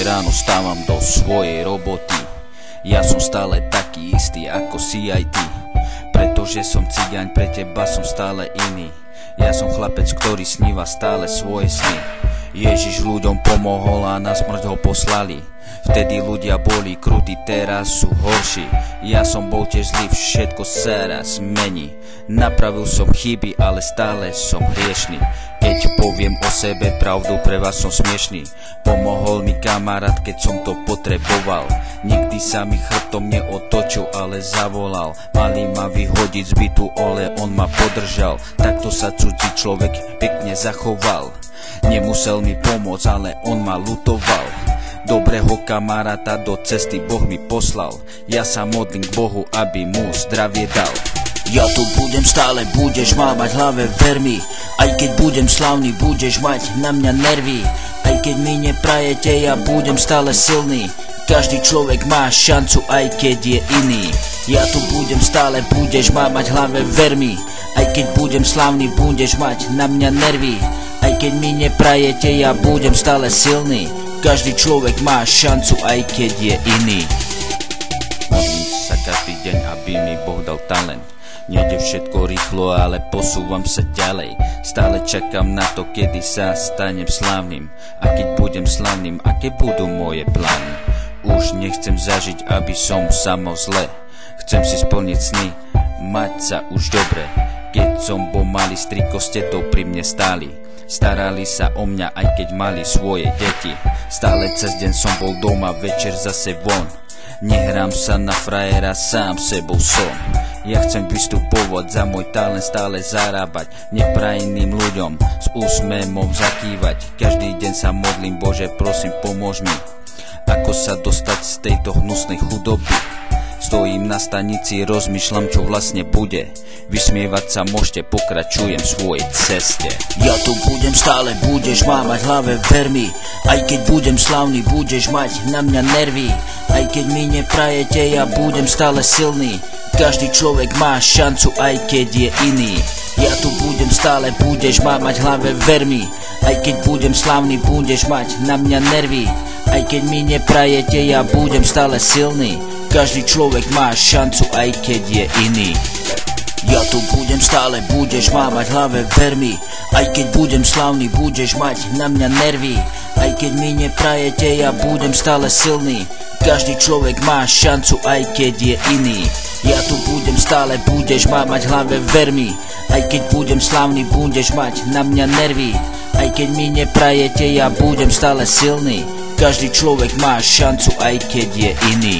ráno stávam do svojej roboty. Ja som stále taký istý ako si aj ty, pretože som cigáň, pre teba som stále iný. Ja som chlapec, ktorý sníva stále svoje sny. Ježiš ľuďom pomohol a na smrť ho poslali. Vtedy ľudia boli krutí, teraz sú horší. Ja som bol tiež zlý, všetko sa raz mení. Napravil som chyby, ale stále som hriešný. Keď poviem o sebe pravdu, pre vás som smiešný. Pomohol mi kamarát, keď som to potreboval. Nikdy sa mi chrbtom neotočil, ale zavolal. Mali ma vyhodiť z bytu, ale on ma podržal. Takto sa cudzí človek pekne zachoval. Nemusel mi pomôcť, ale on ma lutoval. Dobrého kamaráta do cesty Boh mi poslal. Ja sa modlím k Bohu, aby mu zdravie dal. Ja tu budem stále, budeš ma mať v hlave, ver mi. Aj keď budem slavný, budeš mať na mňa nervy. Aj keď mi neprajete, ja budem stále silný. Každý človek má šancu, aj keď je iný. Ja tu budem stále, budeš ma mať v hlave, ver mi. Aj keď budem slavný, budeš mať na mňa nervy. Aj keď mi neprajete, ja budem stále silný. Každý človek má šancu, aj keď je iný. Modlím sa každý deň, aby mi Boh dal talent. Nejde všetko rýchlo, ale posúvam sa ďalej. Stále čakám na to, kedy sa stanem slávnym. A keď budem slavným, aké budú moje plány? Už nechcem zažiť, aby som samo zle. Chcem si splniť sny, mať sa už dobre. Keď som bol malý, striko ste to pri mne stáli. Starali sa o mňa, aj keď mali svoje deti. Stále cez deň som bol doma, večer zase von. Nehrám sa na frajera, sám sebou som. Ja chcem vystupovať, za môj talent stále zarábať. Neprajným ľuďom s úsmevom zakývať. Každý deň sa modlím, Bože, prosím, pomôž mi. Ako sa dostať z tejto hnusnej chudoby? Stojím na stanici, rozmýšľam, čo vlastne bude. Vysmievať sa môžete, pokračujem v svojej ceste. Ja tu budem stále, budeš ma mať v hlave, ver mi. Aj keď budem slavný, budeš mať na mňa nervy. Aj keď mi neprajete, ja budem stále silný. Každý človek má šancu, aj keď je iný. Ja tu budem stále, budeš ma mať v hlave, ver mi. Aj keď budem slavný, budeš mať na mňa nervy. Aj keď mi neprajete, ja budem stále silný. Každý človek má šancu, aj keď je iný. Ja tu budem stále, budeš ma mať v hlave, ver mi. Aj keď budem slavný, budeš mať na mňa nervy. Aj keď mi neprajete, ja budem stále silný. Každý človek má šancu, aj keď je iný. Ja tu budem stále, budeš ma mať v hlave, ver mi. Aj keď budem slavný, budeš mať na mňa nervy. Aj keď mi neprajete, ja budem stále silný. Každý človek má šancu, aj keď je iný.